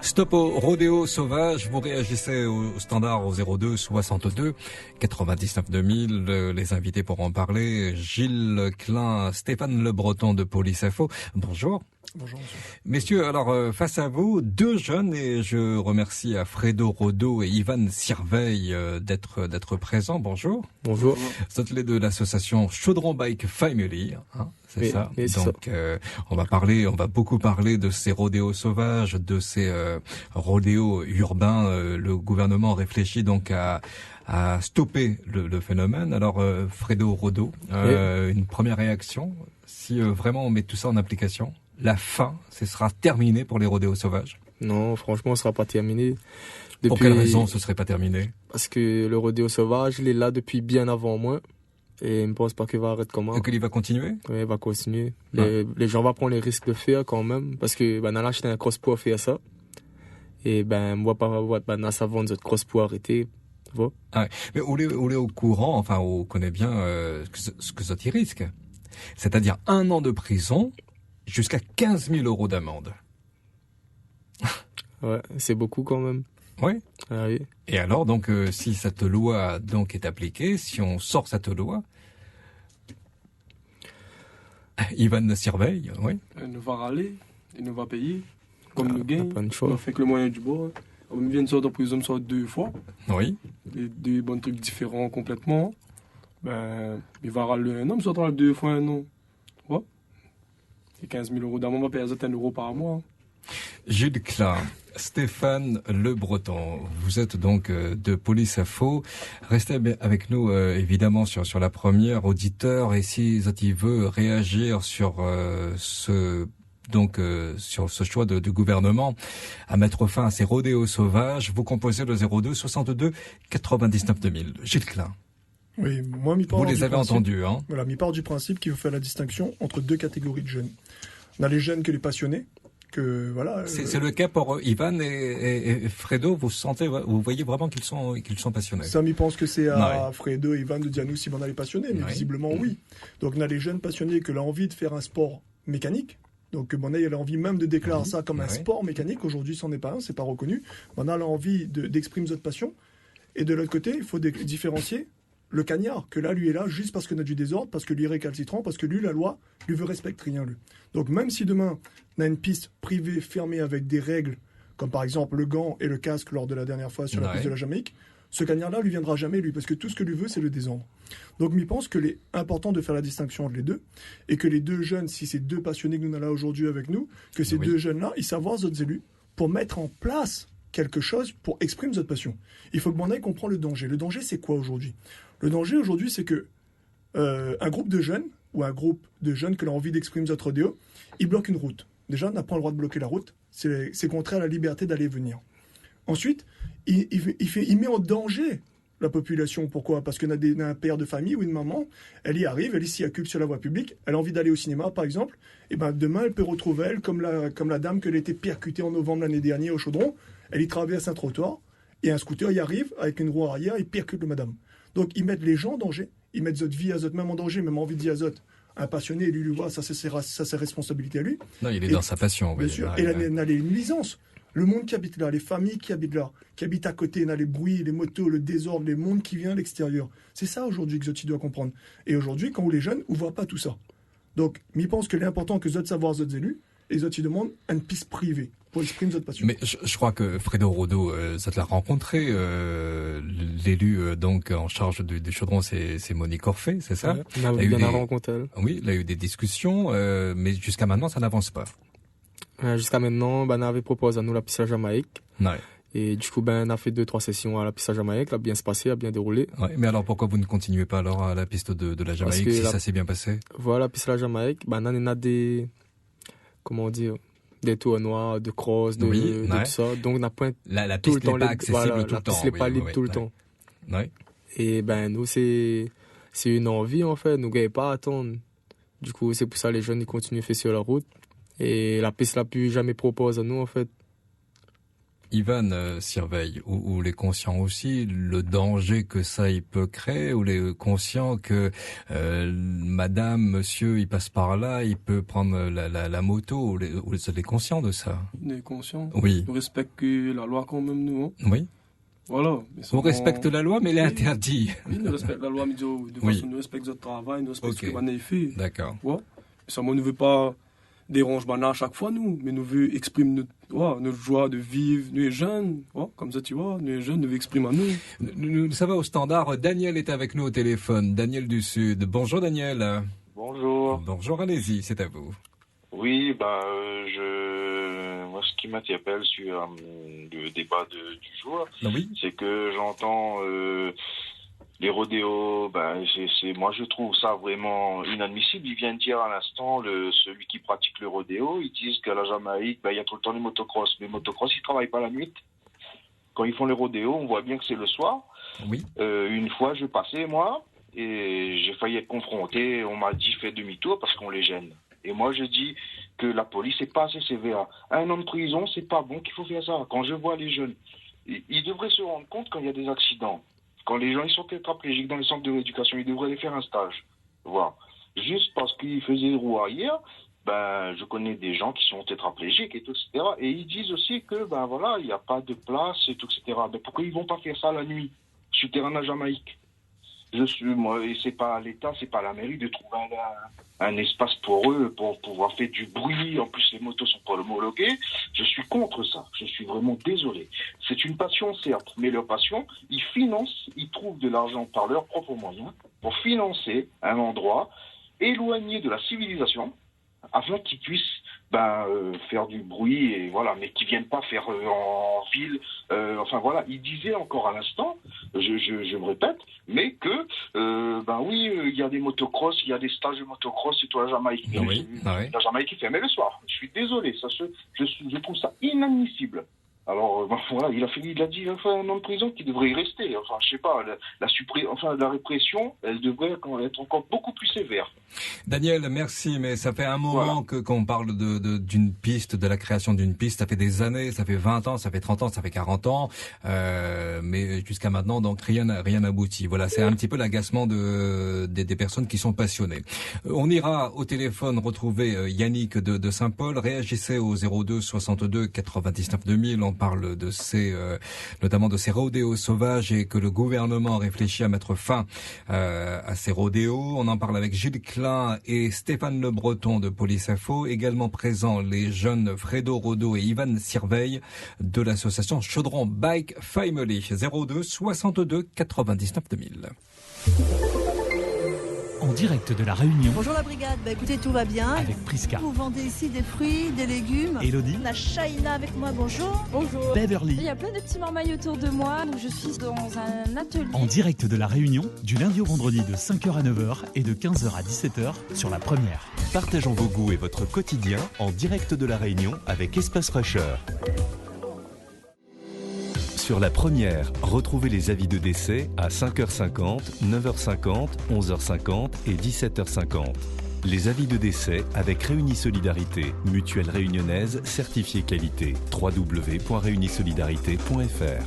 Stop au rodéo sauvage, vous réagissez au standard au 02 62 99 2000. Les invités pour en parler, Gilles Klein, Stéphane Le Breton de Police Info. Bonjour. Bonjour, monsieur. Messieurs, alors face à vous, deux jeunes, et je remercie à Fredo Rodo et Ivan Sirveil d'être présents. Bonjour. Bonjour. Vous êtes les de l'association Chaudron Bike Family, hein, c'est oui, ça. Oui, donc on va beaucoup parler de ces rodéos sauvages, de ces rodéos urbains. Le gouvernement réfléchit donc à stopper le phénomène. Alors Fredo Rodo, une première réaction, si vraiment on met tout ça en application, la fin, ce sera terminé pour les rodéos sauvages? Non, franchement, ce sera pas terminé. Pour quelle raison ce serait pas terminé? Parce que le rodéo sauvage, il est là depuis bien avant moi. Et je ne pense pas qu'il va arrêter comment. Et qu'il va continuer? Oui, il va continuer. Les gens vont prendre les risques de faire quand même. Parce que dans l'âge, j'étais un cross-poids faire ça. Et moi, pas ça vendre notre cross-poids arrêter. Ah ouais. Mais on est au courant, enfin, on connaît bien ce que ça y risque. C'est-à-dire 1 an de prison, jusqu'à 15 000 € d'amende. Ouais, c'est beaucoup quand même. Ouais. Ah, oui. Et alors, donc, si cette loi donc est appliquée, si on sort cette loi, Ivan Sirveil, oui. Elle nous va râler, il nous va payer, comme nous gagne. Pas de choix. On fait que le moyen du bord. On vient de sortir de prison, sort 2 fois. Oui. Des bons trucs différents complètement. Ben, il va râler un an, il sortira 2 fois un an. Ouais. C'est 15 000 € d'amende, on va payer 1 € par mois. Gilles Klein, Stéphane Le Breton, vous êtes donc de Police Info. Restez avec nous évidemment sur la première, auditeur, et si Zati veut réagir sur sur ce choix du gouvernement à mettre fin à ces rodéos sauvages, vous composez le 02 62 99 2000. Gilles Klein. Oui, moi, vous les avez entendus, hein? Voilà, part du principe qu'il faut faire la distinction entre 2 catégories de jeunes. On a les jeunes que les passionnés, que voilà. C'est le cas pour Ivan et Fredo. Vous voyez vraiment qu'ils sont passionnés. Ça, m'y pense que c'est à Fredo et Ivan de dire à nous si on a les passionnés, mais visiblement oui. Donc on a les jeunes passionnés que l'ont envie de faire un sport mécanique. Donc il a envie même de déclarer ça comme un sport mécanique. Aujourd'hui, c'en est pas un, c'est pas reconnu. On a l'envie d'exprimer notre passion. Et de l'autre côté, il faut différencier le cagnard, que là, lui est là juste parce qu'on a du désordre, parce que lui est récalcitrant, parce que lui, la loi, lui veut respecter rien, lui. Donc même si demain, on a une piste privée fermée avec des règles, comme par exemple le gant et le casque lors de la dernière fois sur la piste de la Jamaïque, ce cagnard-là, lui viendra jamais, lui, parce que tout ce que lui veut, c'est le désordre. Donc je pense qu'il est important de faire la distinction entre les deux, et que les deux jeunes, si c'est 2 passionnés que nous avons là aujourd'hui avec nous, que ces 2 jeunes-là, ils savent voir les autres élus pour mettre en place quelque chose pour exprimer notre passion. Il faut que mon œil comprenne le danger. Le danger, c'est quoi aujourd'hui? Le danger aujourd'hui, c'est que un groupe de jeunes, ou un groupe de jeunes que l'on a envie d'exprimer notre rodéo, ils bloquent une route. Déjà, on n'a pas le droit de bloquer la route. C'est contraire à la liberté d'aller et venir. Ensuite, il met en danger la population. Pourquoi? Parce qu'on a un père de famille ou une maman, elle y arrive, elle s'y accule sur la voie publique, elle a envie d'aller au cinéma, par exemple, et ben demain, elle peut retrouver elle, comme la dame qu'elle a été percutée en novembre l'année dernière au Chaudron, elle y traverse un trottoir, et un scooter y arrive, avec une roue arrière, et percute le madame. Donc, ils mettent les gens en danger, ils mettent votre vie à Zot, même en danger, même envie de dire à Zot. Un passionné, lui voit, ça c'est responsabilité à lui. Non, il est dans sa passion. Bien sûr. Et là, il a les nuisances. Le monde qui habite là, les familles qui habitent là, qui habitent à côté, il a les bruits, les motos, le désordre, les mondes qui viennent à l'extérieur. C'est ça aujourd'hui que Zot doit comprendre. Et aujourd'hui, quand on est jeune, on ne voit pas tout ça. Donc, je pense que l'important que Zot savoir Zot élus, et Zot demande une piste privée pour exprimer Zot passion. Mais je crois que Fredo Rodo, Zot l'a rencontré, l'élu donc en charge du Chaudron, c'est Monique Orphée, c'est ça? On a bien rencontré. Oui, il a eu des discussions, mais jusqu'à maintenant, ça n'avance pas. Jusqu'à maintenant, on avait proposé à nous la piste à Jamaïque. Ouais. Et du coup, on a fait 2-3 sessions à la piste à Jamaïque, a bien se passé, a bien déroulé. Ouais, mais alors pourquoi vous ne continuez pas alors à la piste de la Jamaïque si ça s'est bien passé? Voilà, la piste à la Jamaïque, on a des, comment dire, des tournois de cross, de tout ça. Donc on n'a pas la piste n'est pas accessible tout le temps. La piste n'est pas libre tout le temps. Ouais. Et nous, c'est une envie en fait, nous ne pas à attendre. Du coup, c'est pour ça que les jeunes ils continuent à faire sur la route. Et la piste la plus jamais propose à nous en fait. Ivan Sirveille, ou les conscients aussi, le danger que ça il peut créer, ou les conscients que madame, monsieur, il passe par là, il peut prendre la moto, ou vous êtes conscients de ça? On est conscients. Oui. On respecte la loi quand même, nous. Hein. Oui. Voilà. On respecte la loi, mais elle est interdite. Oui, nous respectons la loi, mais de façon, nous respectons notre travail, nous respectons ce qu'on a fait. D'accord. Ouais. Ça, moi, ne veut pas déranger à chaque fois, nous, mais nous veut exprimer notre joie de vivre. Nous les jeunes, comme ça, tu vois, nous les jeunes, nous veut exprimer à nous. Nous savons au standard, Daniel est avec nous au téléphone. Daniel du Sud. Bonjour, Daniel. Bonjour. Bonjour, allez-y, c'est à vous. Oui, moi, ce qui m'interpelle sur le débat du jour, c'est que j'entends les rodéos. Moi, je trouve ça vraiment inadmissible. Il vient de dire à l'instant, celui qui pratique le rodéo, ils disent qu'à la Jamaïque, il y a tout le temps les motocross. Les motocross, ils travaillent pas la nuit. Quand ils font les rodéos, on voit bien que c'est le soir. Oui. Une fois, je passais, moi, et j'ai failli être confronté. On m'a dit, fais demi-tour parce qu'on les gêne. Et moi, je dis que la police n'est pas assez sévère. Un an de prison, c'est pas bon qu'il faut faire ça. Quand je vois les jeunes, ils devraient se rendre compte quand il y a des accidents. Quand les gens ils sont tétraplégiques dans les centres de rééducation, ils devraient aller faire un stage. Voilà. Juste parce qu'ils faisaient roue arrière, je connais des gens qui sont tétraplégiques et tout, etc. Et ils disent aussi que, il n'y a pas de place et tout, etc. Mais pourquoi ils vont pas faire ça la nuit, sur le terrain de la Jamaïque? Et c'est pas l'État, c'est pas la mairie de trouver un espace pour eux, pour pouvoir faire du bruit. En plus, les motos sont pas homologuées. Je suis contre ça. Je suis vraiment désolé. C'est une passion, certes, mais leur passion, ils trouvent de l'argent par leurs propres moyens pour financer un endroit éloigné de la civilisation afin qu'ils puissent faire du bruit et voilà, mais qui viennent pas faire en ville. Il disait encore à l'instant, je me répète, mais que il y a des motocross, il y a des stages de motocross et tout la Jamaïque. La Jamaïque est fermée le soir. Je suis désolé, je trouve ça inadmissible. Alors il a dit il a fait un an de prison qui devrait y rester. Enfin, je sais pas, la répression, elle devrait être encore beaucoup plus sévère. Daniel, merci, mais ça fait un moment qu'on parle d'une piste, de la création d'une piste. Ça fait des années, ça fait 20 ans, ça fait 30 ans, ça fait 40 ans, mais jusqu'à maintenant, donc rien n'aboutit. Voilà, c'est un petit peu l'agacement des personnes qui sont passionnées. On ira au téléphone retrouver Yannick de Saint-Paul. Réagissez au 02 62 99 2000. On parle de notamment de ces rodéos sauvages et que le gouvernement réfléchit à mettre fin à ces rodéos. On en parle avec Gilles Klein et Stéphane Le Breton de Police Info. Également présents les jeunes Fredo Rodo et Ivan Sirveille de l'association Chaudron Bike Family. 02 62 99 2000. En direct de la Réunion. Bonjour la brigade, écoutez, tout va bien. Avec Prisca. Vous vendez ici des fruits, des légumes. Elodie. La Shaina avec moi, bonjour. Bonjour. Beverly. Il y a plein de petits marmailles autour de moi, donc je suis dans un atelier. En direct de la Réunion, du lundi au vendredi de 5h à 9h et de 15h à 17h sur la première. Partageons vos goûts et votre quotidien en direct de la Réunion avec Espace Fraîcheur. Sur la première, retrouvez les avis de décès à 5h50, 9h50, 11h50 et 17h50. Les avis de décès avec Réunis Solidarité, mutuelle réunionnaise certifiée qualité. www.réunisolidarité.fr.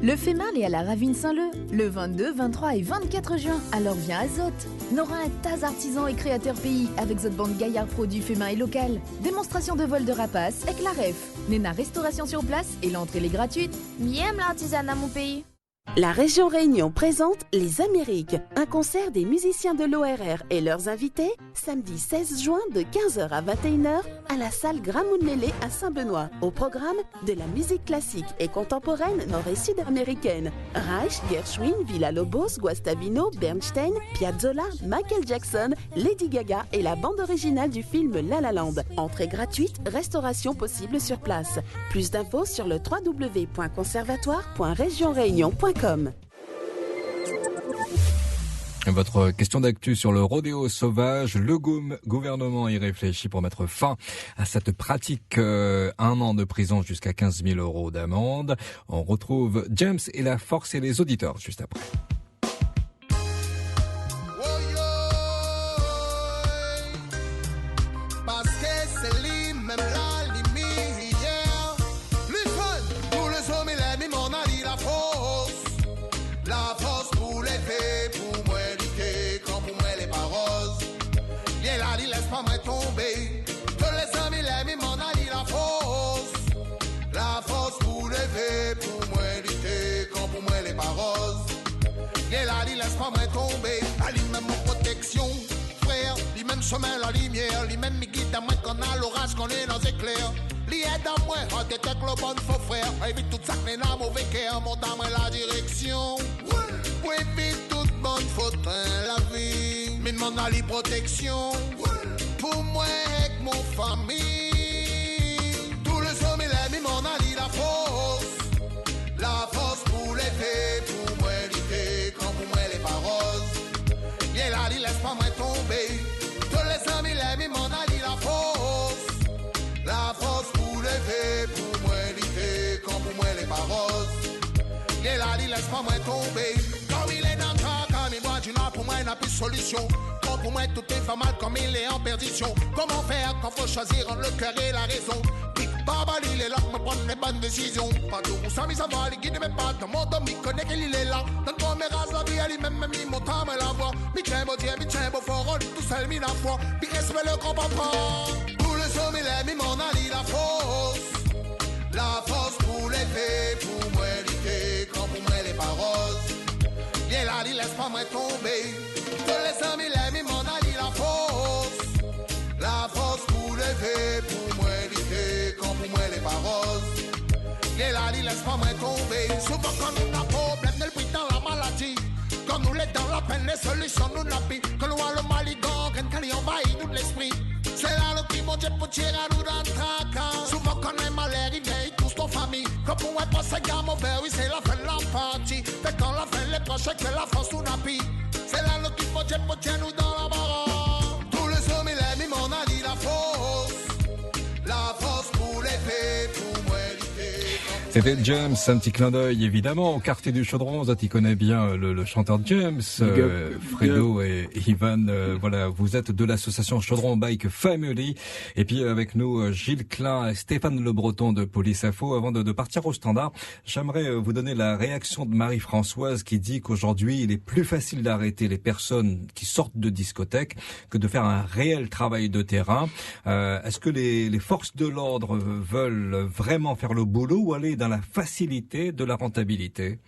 Le FEMAL est à la Ravine Saint-Leu, le 22, 23 et 24 juin. Alors viens à Zot. N'aura un tas d'artisans et créateurs pays avec Zot Bande Gaillard produit FEMA et local. Démonstration de vol de rapace avec la REF. Nena restauration sur place et l'entrée est gratuite. Miam l'artisanat mon pays. La région Réunion présente Les Amériques, un concert des musiciens de l'ORR et leurs invités, samedi 16 juin de 15h à 21h à la salle Gramoun-Lélé à Saint-Benoît. Au programme, de la musique classique et contemporaine nord- et sud-américaine. Reich, Gershwin, Villa-Lobos, Guastavino, Bernstein, Piazzolla, Michael Jackson, Lady Gaga et la bande originale du film La La Land. Entrée gratuite, restauration possible sur place. Plus d'infos sur le www.conservatoire.regionréunion.com. Votre question d'actu sur le rodéo sauvage, le gouvernement y réfléchit pour mettre fin à cette pratique. 1 an de prison jusqu'à 15 000 € d'amende. On retrouve James et la force et les auditeurs juste après. Parce que c'est lui même la limite, plus pas moins tomber. À lui-même en protection, frère. Lui-même sommeil la lumière. Lui-même me guide à moi qu'on a l'orage, qu'on est dans éclairs. Lui aide à moi, on détecte le bon faux frère. Évite tout ça que les nains mauvais cœur. Monte à moi la direction. Pour éviter toute bonne faute dans la vie. Mais demande à lui protection. Pour moi et mon famille. Tous les hommes et les m'en a dit la force. La force pour les faits, pour moi l'été, quand pour moi les paroles. Bien là, il laisse pas moi tomber. Tous les amis, les m'en a dit la force. La force pour les faits, pour moi l'été, quand pour moi les paroles. Bien là, il laisse pas moi tomber. Quand il est dans le train, quand il boit du nord, pour moi il n'a plus de solution. Quand pour moi tout est fait mal, comme il est en perdition. Comment faire quand faut choisir entre le cœur et la raison? Baba, il est là, me prendre les bonnes décisions. Pas de où ça, mais ça va, il guide même pas. Dans mon dos, il connaît qu'il est là. Dans ton méras, la vie, elle est même, il monte à me la voix. Mi tiens, beau Dieu, mi tiens, beau fort, on est tout seul, mi la foi. Mi respect le grand papa. Tous les hommes, il est, mi m'en a dit la force. La force pour les faits, pour moi, l'été, quand pour moi, les paroles. Bien là, il laisse pas moi tomber. Tous les hommes, il est, mi m'en a dit la force. La force pour les faits, pour moi, l'été, quand pour moi, les paroles. Et là, il laisse pas moi tomber. Souvent, quand on a problème, nous le pris dans la maladie. Quand nous l'est dans la peine, les solutions nous n'appuient. Quand nous avons le mal, il gagne, quand il envahit nous l'esprit. C'est là le petit bon Dieu pour tirer à nous dans le tracas. Souvent, quand on est malade, il vient, il touche ton famille. Quand pour moi, pas ce gars mauvais, oui, c'est la fin de la partie. Fait quand la fin, les prochains, que la France nous n'appuie. C'est là le petit bon Dieu pour tirer nous dans la barre. Tous les hommes, il est mis, mon a dit la force. La force pour les faits, pour moi, l'été. C'était James, un petit clin d'œil évidemment au quartier du Chaudron. Tu connais bien le chanteur James, Fredo et Ivan. Voilà, vous êtes de l'association Chaudron Bike Family. Et puis avec nous Gilles Klein et Stéphane Le Breton de Police Info. Avant de partir au standard, j'aimerais vous donner la réaction de Marie-Françoise qui dit qu'aujourd'hui il est plus facile d'arrêter les personnes qui sortent de discothèque que de faire un réel travail de terrain. Est-ce que les forces de l'ordre veulent vraiment faire le boulot ou aller dans la facilité de la rentabilité?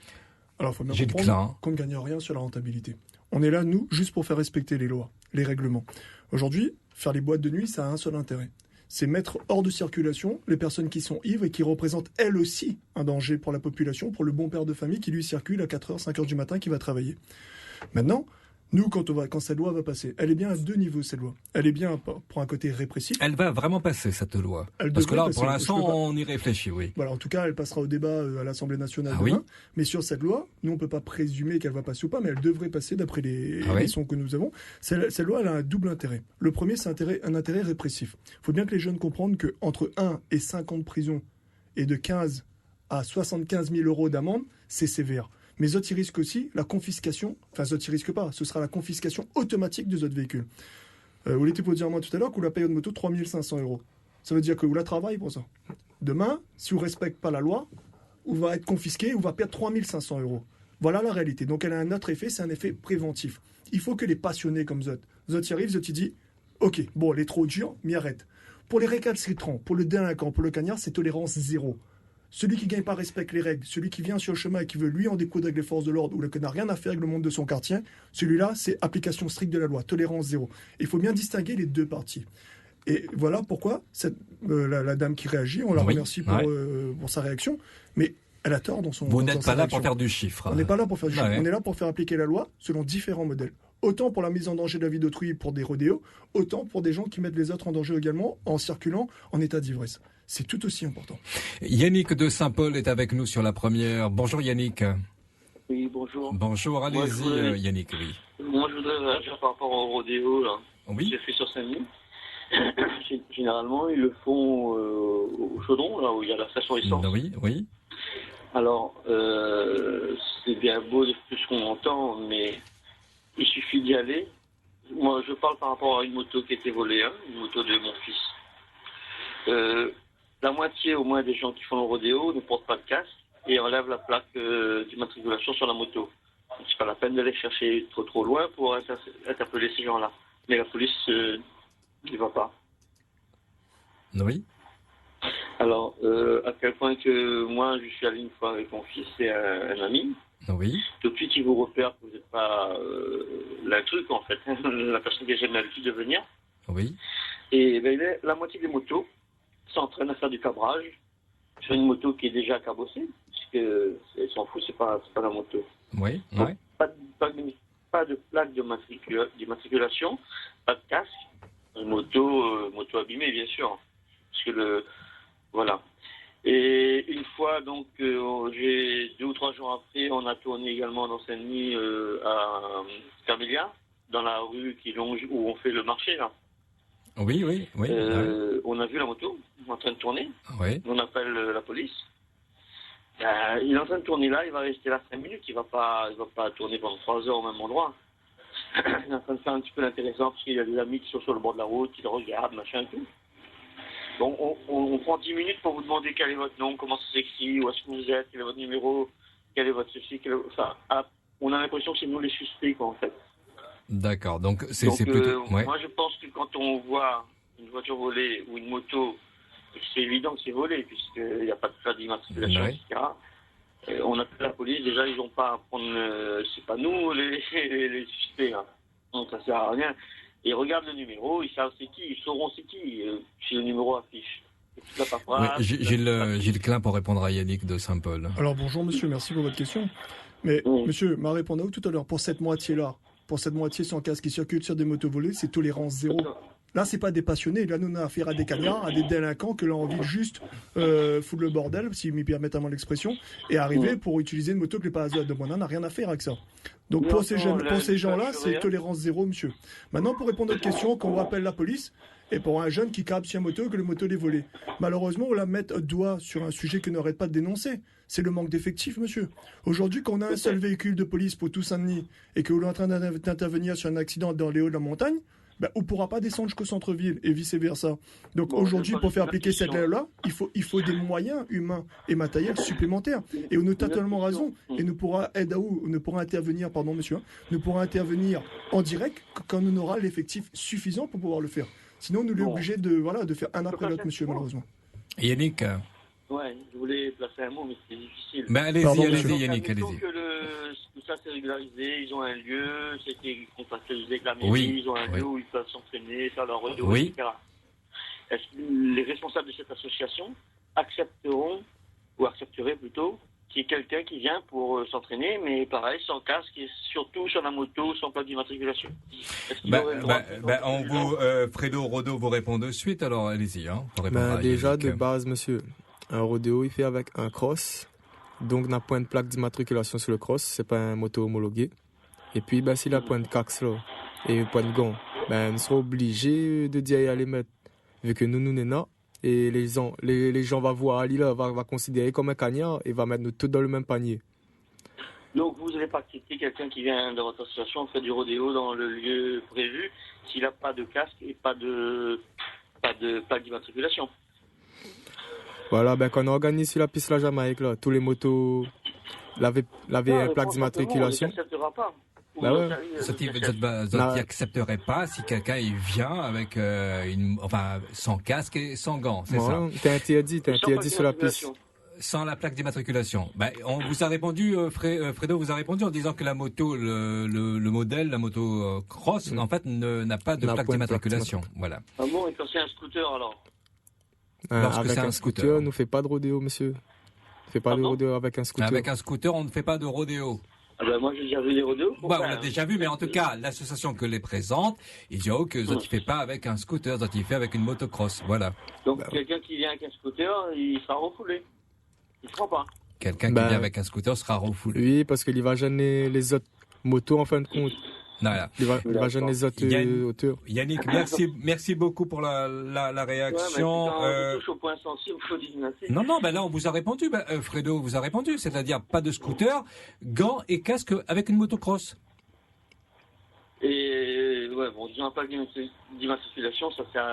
Alors, il faut bien comprendre qu'on ne gagne rien sur la rentabilité. On est là, nous, juste pour faire respecter les lois, les règlements. Aujourd'hui, faire les boîtes de nuit, ça a un seul intérêt. C'est mettre hors de circulation les personnes qui sont ivres et qui représentent elles aussi un danger pour la population, pour le bon père de famille qui lui circule à 4h, 5h du matin, qui va travailler. Maintenant, nous, quand cette loi va passer, elle est bien à deux niveaux, cette loi. Elle est bien pour un côté répressif. Elle va vraiment passer, cette loi. Parce que là, pour l'instant, on y réfléchit, oui. Voilà, en tout cas, elle passera au débat à l'Assemblée nationale demain. Oui. Mais sur cette loi, nous, on ne peut pas présumer qu'elle va passer ou pas, mais elle devrait passer d'après les sons que nous avons. Cette loi, elle a un double intérêt. Le premier, c'est un intérêt répressif. Il faut bien que les jeunes comprennent qu'entre 1 et 5 ans de prison et de 15 à 75 000 euros d'amende, c'est sévère. Mais Zot, il risque aussi la confiscation, enfin Zot, il risque pas, ce sera la confiscation automatique de Zot véhicule. Vous l'étiez pour dire moi tout à l'heure que vous la payez de moto 3 500 euros. Ça veut dire que vous la travaillez pour ça. Demain, si vous ne respectez pas la loi, vous va être confisqué, vous va perdre 3 500 euros. Voilà la réalité. Donc elle a un autre effet, c'est un effet préventif. Il faut que les passionnés comme Zot y arrive, Zot il dit, ok, bon, elle est trop dure, mais arrête. Pour les récalcitrants, pour le délinquant, pour le cagnard, c'est tolérance zéro. Celui qui ne gagne pas respecte les règles, celui qui vient sur le chemin et qui veut lui en découdre avec les forces de l'ordre ou qui n'a rien à faire avec le monde de son quartier, celui-là, c'est application stricte de la loi, tolérance zéro. Il faut bien distinguer les deux parties. Et voilà pourquoi la dame qui réagit, on la remercie pour sa réaction, mais elle a tort dans son Vous n'êtes pas là pour faire du chiffre. On n'est pas là pour faire du chiffre, on est là pour faire appliquer la loi selon différents modèles. Autant pour la mise en danger de la vie d'autrui pour des rodéos, autant pour des gens qui mettent les autres en danger également en circulant en état d'ivresse. C'est tout aussi important. Yannick de Saint-Paul est avec nous sur la première. Bonjour Yannick. Oui, bonjour. Bonjour, allez-y Yannick. Oui. Moi je voudrais réagir par rapport au rodéo là. Oui. J'ai fait sur Saint-Denis. Généralement ils le font au Chaudron, là où il y a la station essence. Oui. Alors c'est bien beau de ce qu'on entend, mais il suffit d'y aller. Moi je parle par rapport à une moto qui a été volée, une moto de mon fils. La moitié au moins des gens qui font le rodéo ne portent pas de casque et enlèvent la plaque d'immatriculation sur la moto. C'est pas la peine d'aller chercher trop loin pour interpeller ces gens-là. Mais la police n'y va pas. Oui. Alors, à quel point que moi, je suis allé une fois avec mon fils et un ami, Oui. Tout de suite, ils vous repèrent que vous n'êtes pas la truc, en fait, la personne qui a jamais l'habitude de venir. Oui. Et ben, la moitié des motos s'entraînent à faire du cabrage sur une moto qui est déjà cabossée, puisqu'elle s'en fout, c'est pas la moto. Oui, donc, pas de plaque d'immatriculation, pas de casque, moto abîmée, bien sûr. Parce que voilà. Et une fois, donc, 2 ou 3 jours après, on a tourné également dans Saint-Denis à Camélia, dans la rue qui longe où on fait le marché, là. Oui. On a vu la moto en train de tourner. Oui. On appelle la police. Il est en train de tourner là, il va rester là 5 minutes, il va pas tourner pendant 3 heures au même endroit. Il est en train de faire un petit peu l'intéressant parce qu'il y a des amis qui sont sur le bord de la route, qui le regardent, machin et tout. Donc on prend 10 minutes pour vous demander quel est votre nom, comment ça s'écrit, où est-ce que vous êtes, quel est votre numéro, quel est votre ceci, on a l'impression que c'est nous les suspects, quoi, en fait. D'accord, donc c'est plutôt... Moi, je pense que quand on voit une voiture volée ou une moto, c'est évident que c'est volé, puisqu'il n'y a pas de plaque d'immatriculation, etc. On appelle la police, déjà, ils n'ont pas à prendre... c'est pas nous, les suspects, hein. Donc, ça sert à rien. Ils regardent le numéro, ils savent c'est qui, ils sauront c'est qui, si le numéro affiche. Gilles Klein pour répondre à Yannick de Saint-Paul. Alors bonjour monsieur, merci pour votre question. Mais monsieur m'a répondu tout à l'heure, pour cette moitié-là, sans casque qui circule sur des motos volées, c'est tolérance zéro. Là, c'est pas des passionnés. Là, nous, on a affaire à des cagnards, à des délinquants que l'on a envie juste foutre le bordel, si m'y permettent à mon expression, et arriver pour utiliser une moto que les parasites de mon n'a rien à faire avec ça. Donc, pour ces gens-là, c'est tolérance zéro, monsieur. Maintenant, pour répondre à votre question, quand on rappelle la police, et pour un jeune qui capte sur une moto, que le moto l'est volé. Malheureusement, on la met doigt sur un sujet que n'arrête pas de dénoncer. C'est le manque d'effectifs, monsieur. Aujourd'hui, quand on a un seul véhicule de police pour tout Saint-Denis, et que vous êtes en train d'intervenir sur un accident dans les hauts de la montagne, on ne pourra pas descendre jusqu'au centre-ville et vice-versa. Donc aujourd'hui, pour faire appliquer cette loi-là, il faut des moyens humains et matériels supplémentaires. Et on a totalement raison. Et nous pourra intervenir, pardon monsieur, nous pourra intervenir en direct quand on aura l'effectif suffisant pour pouvoir le faire. Sinon, nous sommes obligés de faire un après l'autre, monsieur, malheureusement. Yannick Ouais, je voulais placer un mot, mais c'est difficile. Allez-y, Yannick, allez-y. Tout ça c'est régularisé, ils ont un lieu, c'était contractualisé avec la mairie, ils ont un lieu où ils peuvent s'entraîner, faire leur rodéo, etc. Est-ce que les responsables de cette association accepteraient plutôt qu'il y ait quelqu'un qui vient pour s'entraîner, mais pareil, sans casque et surtout sur la moto, sans plaque d'immatriculation? Fredo Rodo vous répond de suite, alors allez-y. Déjà, de base, monsieur, un rodéo, il fait avec un cross. Donc, n'a pas une plaque d'immatriculation sur le cross, c'est pas un moto homologué. Et puis, s'il a point de cax là, et point de gants, nous serons obligés de dire à les mettre. Vu que nous n'est là, et les gens vont voir Ali là, va considérer comme un cagnard et va mettre nous tous dans le même panier. Donc, vous n'allez pas accepter quelqu'un qui vient de votre association faire du rodéo dans le lieu prévu s'il n'a pas de casque et pas de plaque d'immatriculation. Voilà, quand on organise sur la piste la Jamaïque, là, tous les motos l'avaient une plaque d'immatriculation. On n'acceptera pas. Vous n'accepterez pas si quelqu'un vient avec sans casque et sans gants, c'est ça? T'es interdit sur la piste. Sans la plaque d'immatriculation. On vous a répondu, Fredo vous a répondu en disant que la moto, le modèle, la moto cross, en fait, n'a pas de plaque d'immatriculation. Voilà. Ah bon, et quand c'est un scooter alors? Avec un scooter, on ne fait pas de rodéo, monsieur. On ne fait pas de rodéo avec un scooter. Avec un scooter, on ne fait pas de rodéo. Moi, j'ai déjà vu des rodéos. On l'a déjà vu, mais en tout cas, l'association que les présente, il dit que ça ne fait pas avec un scooter, ça fait avec une motocross. Voilà. Donc, quelqu'un qui vient avec un scooter, il sera refoulé. Il ne sera pas. Quelqu'un qui vient avec un scooter sera refoulé. Oui, parce qu'il va gêner les autres motos en fin de compte. Voilà. Il va gêner les autres auteurs. Yannick, merci beaucoup pour la réaction. On touche au point sensible, faut dire. Non, là on vous a répondu. Fredo vous a répondu, c'est-à-dire pas de scooter, gants et casque avec une motocross. Et disons pas d'immatriculation,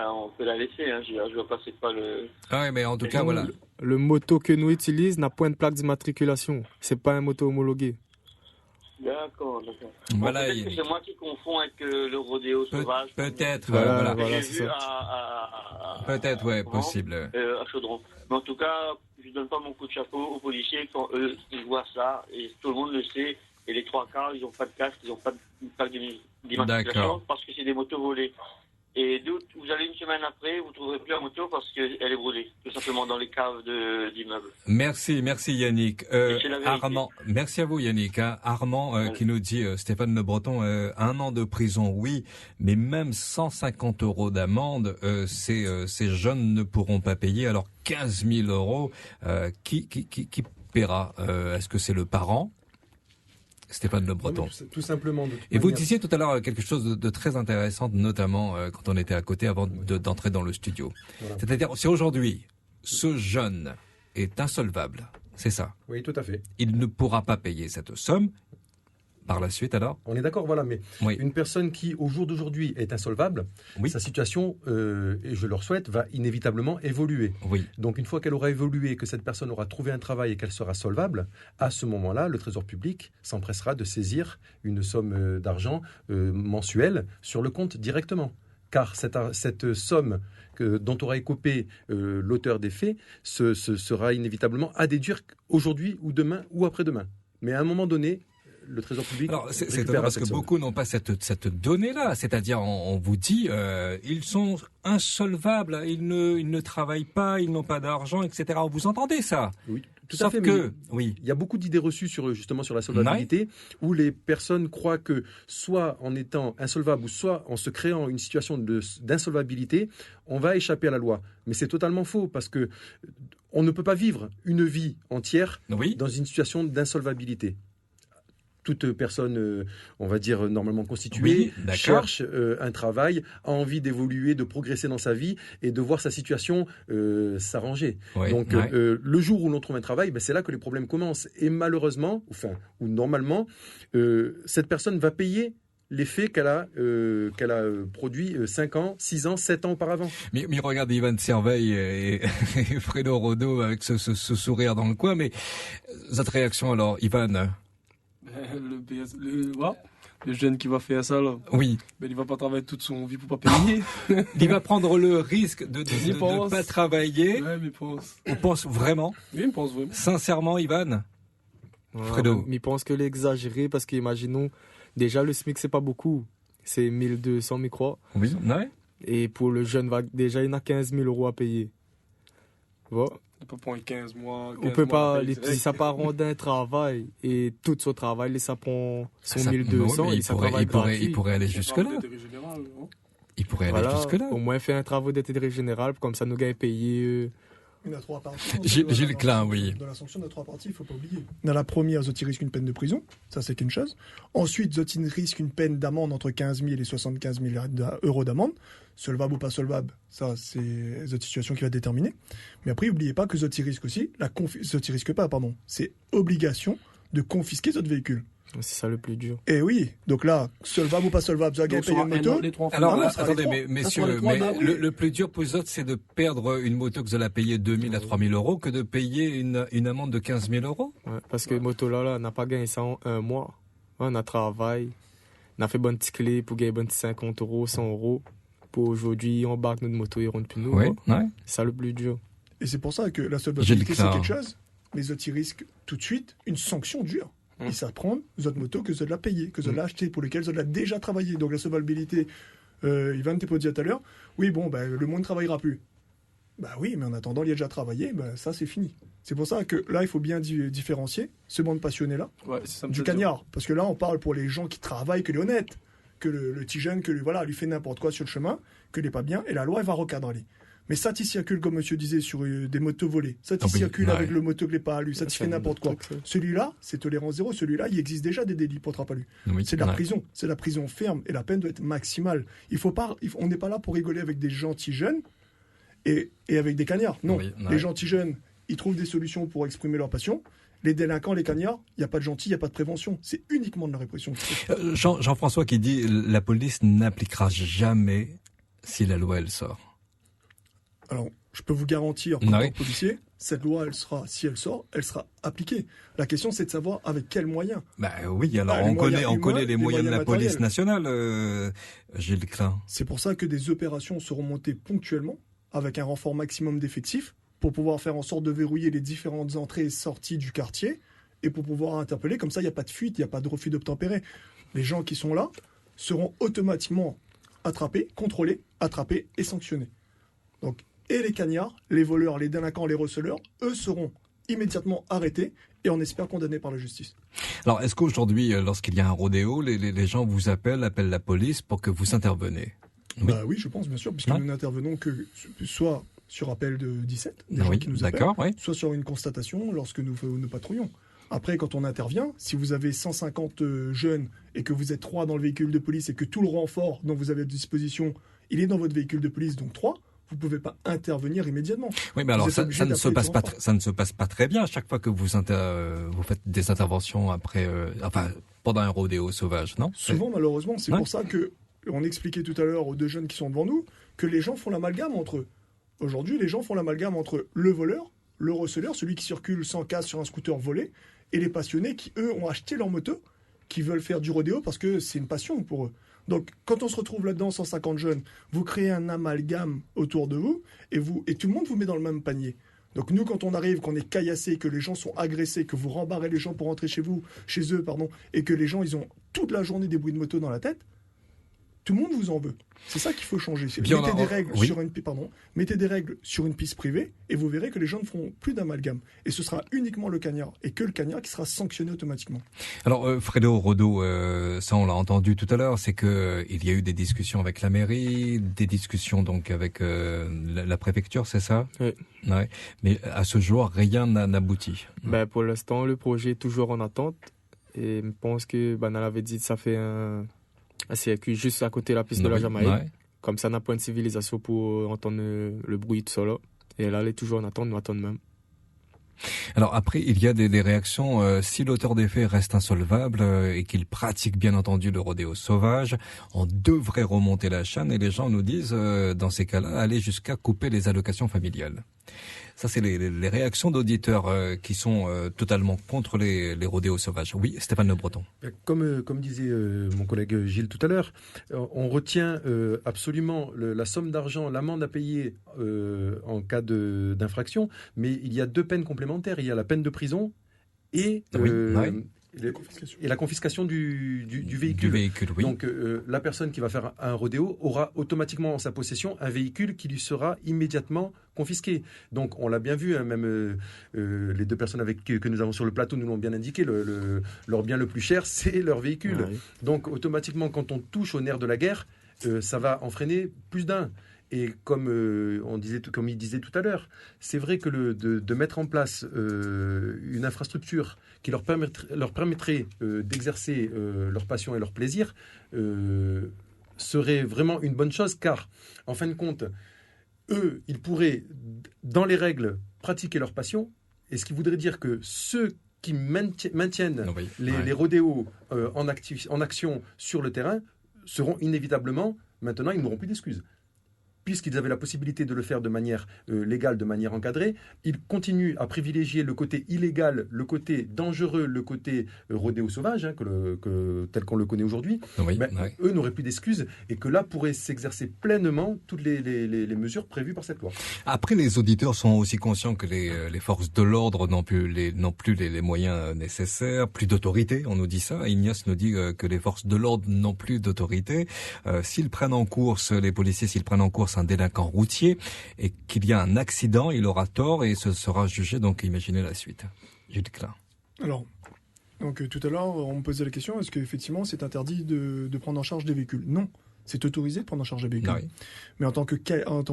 on peut la laisser. Je vois pas c'est pas le. Ah oui, mais en tout cas voilà. Le moto que nous utilisons n'a pas une plaque d'immatriculation. C'est pas un moto homologué. D'accord. Voilà, c'est moi qui confonds avec le rodéo sauvage. Peut-être, voilà, c'est ça. Peut-être, possible. À Chaudron. Mais en tout cas, je donne pas mon coup de chapeau aux policiers quand eux, ils voient ça, et tout le monde le sait, et les 3/4, ils n'ont pas de casque, ils n'ont pas de plaque d'immatriculation parce que c'est des motos volées. Et vous allez une semaine après, vous ne trouverez plus la moto parce qu'elle est brûlée, tout simplement dans les caves d'immeubles. Merci Yannick. Armand, merci à vous Yannick. Armand qui nous dit, Stéphane Le Breton, 1 an de prison, oui, mais même 150 € d'amende, ces jeunes ne pourront pas payer. Alors 15 000 €, qui paiera? Est-ce que c'est le parent? Stéphane Le Breton. Tout simplement. Et vous disiez tout à l'heure quelque chose de très intéressant, notamment quand on était à côté avant d'entrer dans le studio. Voilà. C'est-à-dire, si aujourd'hui, ce jeune est insolvable, c'est ça? Oui, tout à fait. Il ne pourra pas payer cette somme. Par la suite, alors? On est d'accord, voilà, mais une personne qui, au jour d'aujourd'hui, est insolvable, sa situation, et je leur souhaite, va inévitablement évoluer. Oui. Donc, une fois qu'elle aura évolué, que cette personne aura trouvé un travail et qu'elle sera solvable, à ce moment-là, le Trésor public s'empressera de saisir une somme d'argent mensuelle sur le compte directement. Car cette somme dont aura écopé l'auteur des faits sera inévitablement à déduire aujourd'hui ou demain ou après-demain. Mais à un moment donné, le Trésor public. Alors c'est étonnant parce que beaucoup n'ont pas cette donnée-là, c'est-à-dire on vous dit ils sont insolvables, ils ne travaillent pas, ils n'ont pas d'argent, etc. Vous entendez ça? Oui. Tout à fait, il y a beaucoup d'idées reçues sur la solvabilité, où les personnes croient que soit en étant insolvable ou soit en se créant une situation d'insolvabilité, on va échapper à la loi. Mais c'est totalement faux parce que on ne peut pas vivre une vie entière dans une situation d'insolvabilité. Toute personne, on va dire, normalement constituée, cherche un travail, a envie d'évoluer, de progresser dans sa vie et de voir sa situation s'arranger. Donc, le jour où l'on trouve un travail, c'est là que les problèmes commencent. Et malheureusement, ou normalement, cette personne va payer les faits qu'elle a produits 5 ans, 6 ans, 7 ans auparavant. Mais regarde Ivan Serveil et Fredo Rodo avec ce sourire dans le coin. Mais votre réaction alors, Ivan? Le jeune qui va faire ça là, il va pas travailler toute son vie pour pas payer. Il va prendre le risque de ne pas travailler. Ouais, mais pense. On pense vraiment? Oui, on pense vraiment. Sincèrement, Ivan? Fredo? Mais il pense que l'exagérer parce qu'imaginons, déjà le SMIC c'est pas beaucoup, c'est 1200 je crois. Oui, Et pour le jeune, déjà il a 15 000 € à payer. Voilà. On peut prendre 15 mois. On peut pas, si ça part rendre un travail et tout son travail, ça prend son 1200 et ça travaille gratuit. Il pourrait aller jusque-là. Il pourrait aller jusque-là. Au moins faire un travail d'intérêt général, comme ça nous gagne payer. Il y a 3 parties. Gilles Klein, Dans la sanction, il y a 3 parties, il ne faut pas oublier. Dans la première, Zotti risque une peine de prison, ça c'est qu'une chose. Ensuite, Zotti risque une peine d'amende entre 15 000 et 75 000 € d'amende. Solvable ou pas solvable, ça c'est la situation qui va déterminer. Mais après, n'oubliez pas que Zotti risque aussi, c'est obligation de confisquer votre véhicule. C'est ça le plus dur. Et oui, donc là, solvable ou pas solvable, vous avez payé une moto. Alors, attendez, messieurs, le plus dur pour les autres, c'est de perdre une moto que vous allez payer 2 000 à 3 000 € que de payer une amende de 15 000 €. Ouais, parce que moto là, on n'a pas gagné ça en 1 mois. On a travaillé, on a fait bonne petite clé pour gagner bonne 50 €, 100 €. Pour aujourd'hui, on barque notre moto et rentre plus nous. C'est ça le plus dur. Et c'est pour ça que la solvabilité, c'est quelque chose, mais les autres, ils risquent tout de suite une sanction dure. Ils savent prendre votre moto que vous avez payé, que vous avez acheté, pour lesquelles vous avez déjà travaillé. Donc la solvabilité, Ivan, t'es pas dit tout à l'heure, le monde ne travaillera plus. Oui, mais en attendant, il y a déjà travaillé, ça c'est fini. C'est pour ça que là, il faut bien différencier ce monde passionné-là du cagnard. Parce que là, on parle pour les gens qui travaillent, que les honnêtes, que le petit jeune, que lui fait n'importe quoi sur le chemin, que n'est pas bien, et la loi, elle va recadrer. Mais ça, il circule, comme monsieur disait, sur des motos volées. Ça, il circule avec le moto que n'est pas à lui. Ça, il fait n'importe quoi. Celui-là, c'est tolérance zéro. Celui-là, il existe déjà des délits pour attraper lui. C'est de la prison. C'est de la prison ferme. Et la peine doit être maximale. On n'est pas là pour rigoler avec des gentils jeunes et avec des cagnards. Non. Les gentils jeunes, ils trouvent des solutions pour exprimer leur passion. Les délinquants, les cagnards, il n'y a pas de gentil, il n'y a pas de prévention. C'est uniquement de la répression. Jean-François qui dit la police n'appliquera jamais si la loi, elle sort. Alors, je peux vous garantir, en tant que policier, cette loi, si elle sort, elle sera appliquée. La question, c'est de savoir avec quels moyens. On connaît les moyens de la police nationale, Gilles Klein. C'est pour ça que des opérations seront montées ponctuellement, avec un renfort maximum d'effectifs, pour pouvoir faire en sorte de verrouiller les différentes entrées et sorties du quartier et pour pouvoir interpeller. Comme ça, il n'y a pas de fuite, il n'y a pas de refus d'obtempérer. Les gens qui sont là seront automatiquement attrapés, contrôlés, attrapés et sanctionnés. Donc, et les cagnards, les voleurs, les délinquants, les receleurs, eux seront immédiatement arrêtés et on espère condamnés par la justice. Alors, est-ce qu'aujourd'hui, lorsqu'il y a un rodéo, les gens vous appellent la police pour que vous intervenez? Oui, je pense, bien sûr, puisque nous n'intervenons que soit sur appel de 17, des gens qui nous appellent, soit sur une constatation lorsque nous patrouillons. Après, quand on intervient, si vous avez 150 jeunes et que vous êtes 3 dans le véhicule de police et que tout le renfort dont vous avez à disposition, il est dans votre véhicule de police, donc 3, vous ne pouvez pas intervenir immédiatement. Oui, mais alors ça ne se passe pas très bien à chaque fois que vous faites des interventions pendant un rodéo sauvage, non? Souvent, malheureusement, c'est pour ça que on expliquait tout à l'heure aux 2 jeunes qui sont devant nous que les gens font l'amalgame entre eux. Aujourd'hui, les gens font l'amalgame entre le voleur, le receleur, celui qui circule sans casque sur un scooter volé, et les passionnés qui, eux, ont acheté leur moto, qui veulent faire du rodéo parce que c'est une passion pour eux. Donc, quand on se retrouve là-dedans, 150 jeunes, vous créez un amalgame autour de vous, et tout le monde vous met dans le même panier. Donc nous, quand on arrive, qu'on est caillassé, que les gens sont agressés, que vous rembarrez les gens pour rentrer chez eux, et que les gens, ils ont toute la journée des bruits de moto dans la tête, tout le monde vous en veut. C'est ça qu'il faut changer. Mettez des règles sur une piste privée et vous verrez que les gens ne feront plus d'amalgame. Et ce sera uniquement le cagnard et que le cagnard qui sera sanctionné automatiquement. Alors Fredo Rodo, ça on l'a entendu tout à l'heure, c'est que il y a eu des discussions avec la mairie, des discussions donc avec la préfecture, c'est ça? Oui. Ouais. Mais à ce jour, rien n'aboutit. Pour l'instant, le projet est toujours en attente et je pense que on avait dit ça fait un circuit juste à côté de la piste de la Jamaïque. Ouais. Comme ça, on n'a pas une civilisation pour entendre le bruit de ça là. Et là, elle est toujours en attente, nous attendons même. Alors après, il y a des réactions. Si l'auteur des faits reste insolvable et qu'il pratique bien entendu le rodéo sauvage, on devrait remonter la chaîne et les gens nous disent, dans ces cas-là, aller jusqu'à couper les allocations familiales. Ça, c'est les réactions d'auditeurs qui sont totalement contre les rodéos sauvages. Oui, Stéphane Le Breton. Comme disait mon collègue Gilles tout à l'heure, on retient absolument la somme d'argent, l'amende à payer en cas d'infraction, mais il y a 2 peines complémentaires. Il y a la peine de prison et la confiscation du véhicule. Oui. Donc la personne qui va faire un rodéo aura automatiquement en sa possession un véhicule qui lui sera immédiatement confisqué. Donc on l'a bien vu, même les 2 personnes que nous avons sur le plateau nous l'ont bien indiqué, leur bien le plus cher, c'est leur véhicule. Ah oui. Donc automatiquement, quand on touche au nerf de la guerre, ça va en freiner plus d'un. Et comme il disait tout à l'heure, c'est vrai que de mettre en place une infrastructure qui leur permettrait d'exercer leur passion et leur plaisir serait vraiment une bonne chose, car en fin de compte, eux, ils pourraient, dans les règles, pratiquer leur passion, et ce qui voudrait dire que ceux qui maintiennent les rodéos en action sur le terrain seront inévitablement, maintenant, ils n'auront plus d'excuses. Puisqu'ils avaient la possibilité de le faire de manière légale, de manière encadrée, ils continuent à privilégier le côté illégal, le côté dangereux, le côté rodéo sauvage, tel qu'on le connaît aujourd'hui. Eux n'auraient plus d'excuses et que là pourraient s'exercer pleinement toutes les mesures prévues par cette loi. Après, les auditeurs sont aussi conscients que les forces de l'ordre n'ont plus les moyens nécessaires, plus d'autorité, on nous dit ça. Ignace nous dit que les forces de l'ordre n'ont plus d'autorité. S'ils prennent en course, les policiers, s'ils prennent en course un délinquant routier et qu'il y a un accident, il aura tort et ce sera jugé, donc imaginez la suite. Jules Klein. Alors, tout à l'heure, on me posait la question, est-ce qu'effectivement c'est interdit de prendre en charge des véhicules? Non, c'est autorisé de prendre en charge des véhicules. Oui. Mais en tant que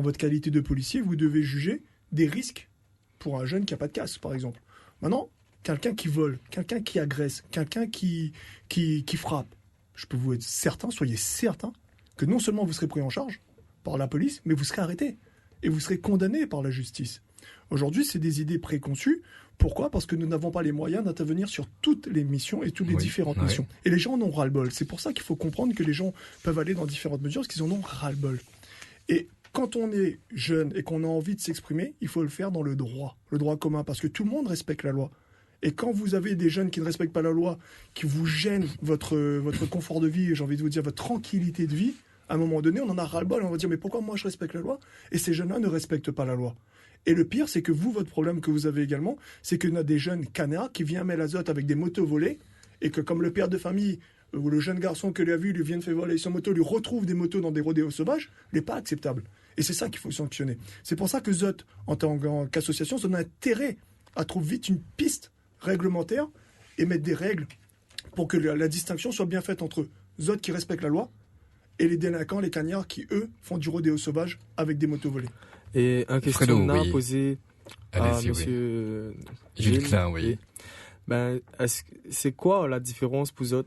votre qualité de policier, vous devez juger des risques pour un jeune qui n'a pas de casque, par exemple. Maintenant, quelqu'un qui vole, quelqu'un qui agresse, quelqu'un qui frappe, je peux vous être certain, soyez certain, que non seulement vous serez pris en charge par la police, mais vous serez arrêté et vous serez condamné par la justice. Aujourd'hui, c'est des idées préconçues. Pourquoi ? Parce que nous n'avons pas les moyens d'intervenir sur toutes les missions et toutes les différentes missions. Et les gens en ont ras-le-bol. C'est pour ça qu'il faut comprendre que les gens peuvent aller dans différentes mesures, parce qu'ils en ont ras-le-bol. Et quand on est jeune et qu'on a envie de s'exprimer, il faut le faire dans le droit commun, parce que tout le monde respecte la loi. Et quand vous avez des jeunes qui ne respectent pas la loi, qui vous gênent votre confort de vie, et j'ai envie de vous dire votre tranquillité de vie, à un moment donné, on en a ras-le-bol, on va dire mais pourquoi moi je respecte la loi et ces jeunes-là ne respectent pas la loi? Et le pire, c'est que votre problème que vous avez également, c'est qu'on a des jeunes canards qui viennent mettre l'azote avec des motos volées, et que comme le père de famille ou le jeune garçon que lui a vu, lui vient de faire voler son moto, lui retrouve des motos dans des rodéos sauvages, n'est pas acceptable. Et c'est ça qu'il faut sanctionner. C'est pour ça que ZOT, en tant qu'association, a intérêt à trouver vite une piste réglementaire et mettre des règles pour que la distinction soit bien faite entre ZOT qui respectent la loi et les délinquants, les cagnards qui, eux, font du rodéo sauvage avec des motos volées. Et une question à poser à monsieur Gilles Klein, oui. C'est quoi la différence pour ZOT?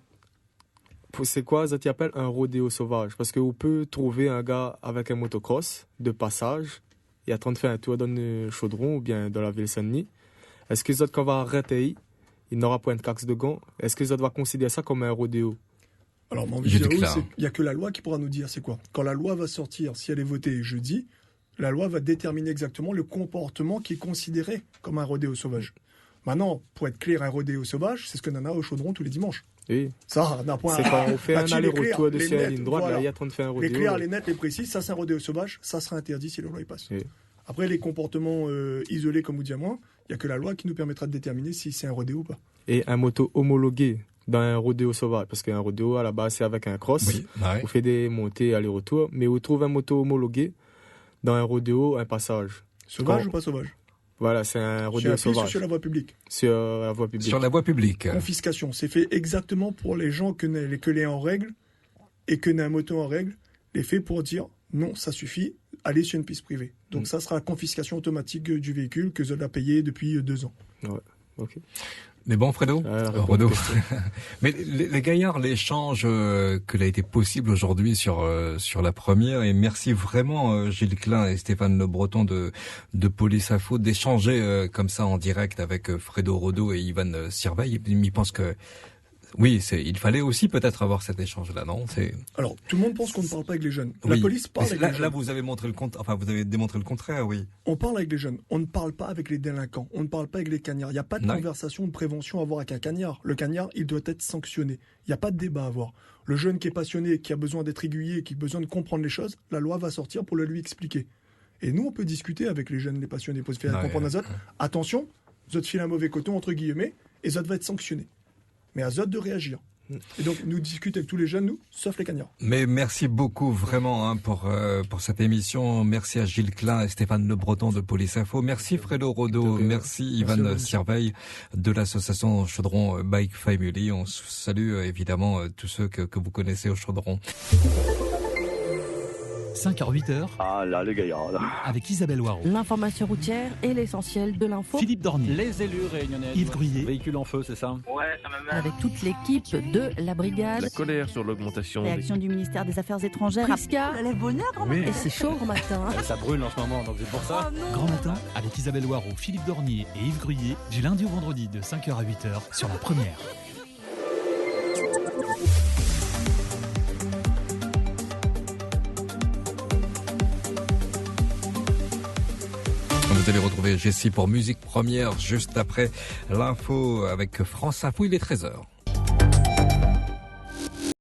C'est quoi ZOT appelle un rodéo sauvage? Parce qu'on peut trouver un gars avec un motocross de passage et en train de faire un tour dans le chaudron ou bien dans la ville Saint-Denis. Est-ce que ZOT, quand on va arrêter, il n'aura pas une caxe de gants? Est-ce que ZOT va considérer ça comme un rodéo? Alors, mon avis, il n'y a que la loi qui pourra nous dire c'est quoi. Quand la loi va sortir, si elle est votée jeudi, la loi va déterminer exactement le comportement qui est considéré comme un rodéo sauvage. Maintenant, pour être clair, un rodéo sauvage, c'est ce qu'on en a au chaudron tous les dimanches. Oui. Ça, d'un point. C'est quand on fait un aller-retour de sur la ligne droite, là, il y a train de faire un rodéo. Les clairs, les nets, les précis, ça c'est un rodéo sauvage, ça sera interdit si la loi y passe. Oui. Après, les comportements isolés, comme vous dites à moi, il n'y a que la loi qui nous permettra de déterminer si c'est un rodéo ou pas. Et un moto homologué dans un rodéo sauvage, parce qu'un rodéo, à la base, c'est avec un cross, on fait des montées aller-retour, mais on trouve un moto homologué dans un rodéo, un passage. Sauvage ou pas sauvage? Voilà, c'est un rodéo sauvage. Sur la voie publique. Sur la voie publique. Sur la voie publique. Confiscation. C'est fait exactement pour les gens que les en règle et que un moto en règle. Les faits pour dire non, ça suffit, allez sur une piste privée. Donc ça sera la confiscation automatique du véhicule que ZOT a payé depuis 2 ans. Ouais, ok. Mais bon, Fredo, mais les gaillards, l'échange que l'a été possible aujourd'hui sur la première, et merci vraiment Gilles Klein et Stéphane Le Breton de Police Info d'échanger comme ça en direct avec Fredo Rodo et Ivan Sirveil. Il pense que oui, il fallait aussi peut-être avoir cet échange-là, non? Alors, tout le monde pense qu'on ne parle pas avec les jeunes. La police parle avec les jeunes. Là, vous avez vous avez démontré le contraire, oui. On parle avec les jeunes. On ne parle pas avec les délinquants. On ne parle pas avec les cagnards. Il n'y a pas de conversation de prévention à avoir avec un cagnard. Le cagnard, il doit être sanctionné. Il n'y a pas de débat à avoir. Le jeune qui est passionné, qui a besoin d'être aiguillé, qui a besoin de comprendre les choses, la loi va sortir pour le lui expliquer. Et nous, on peut discuter avec les jeunes, les passionnés, pour se faire comprendre à ZOT. Attention, ZOT file un mauvais coton, entre guillemets, et ZOT va être sanctionné. Mais à ZOT de réagir. Et donc, nous discutons avec tous les jeunes, nous, sauf les cagnards. Mais merci beaucoup, vraiment, pour cette émission. Merci à Gilles Klein et Stéphane Le Breton de Police Info. Merci Fredo Rodo. Merci Ivan Sirveil de l'association Chaudron Bike Family. On salue évidemment tous ceux que vous connaissez au Chaudron. 5h-8h. Ah là, le gaillard. Avec Isabelle Waro. L'information routière et l'essentiel de l'info. Philippe Dornier. Les élus réunionnais. Yves Gruyé. Véhicule en feu, c'est ça? Ouais, ça me met. Avec toute l'équipe de la brigade. La colère sur l'augmentation. Réaction du ministère des Affaires étrangères. Prisca. Le bonheur, grand matin. Et c'est chaud au matin. Ça brûle en ce moment, donc c'est pour ça. Oh, Grand matin avec Isabelle Waro, Philippe Dornier et Yves Gruyé. Du lundi au vendredi de 5h à 8h sur la première. Vous allez retrouver Jessie pour Musique Première juste après l'info avec France Info, il est 13h.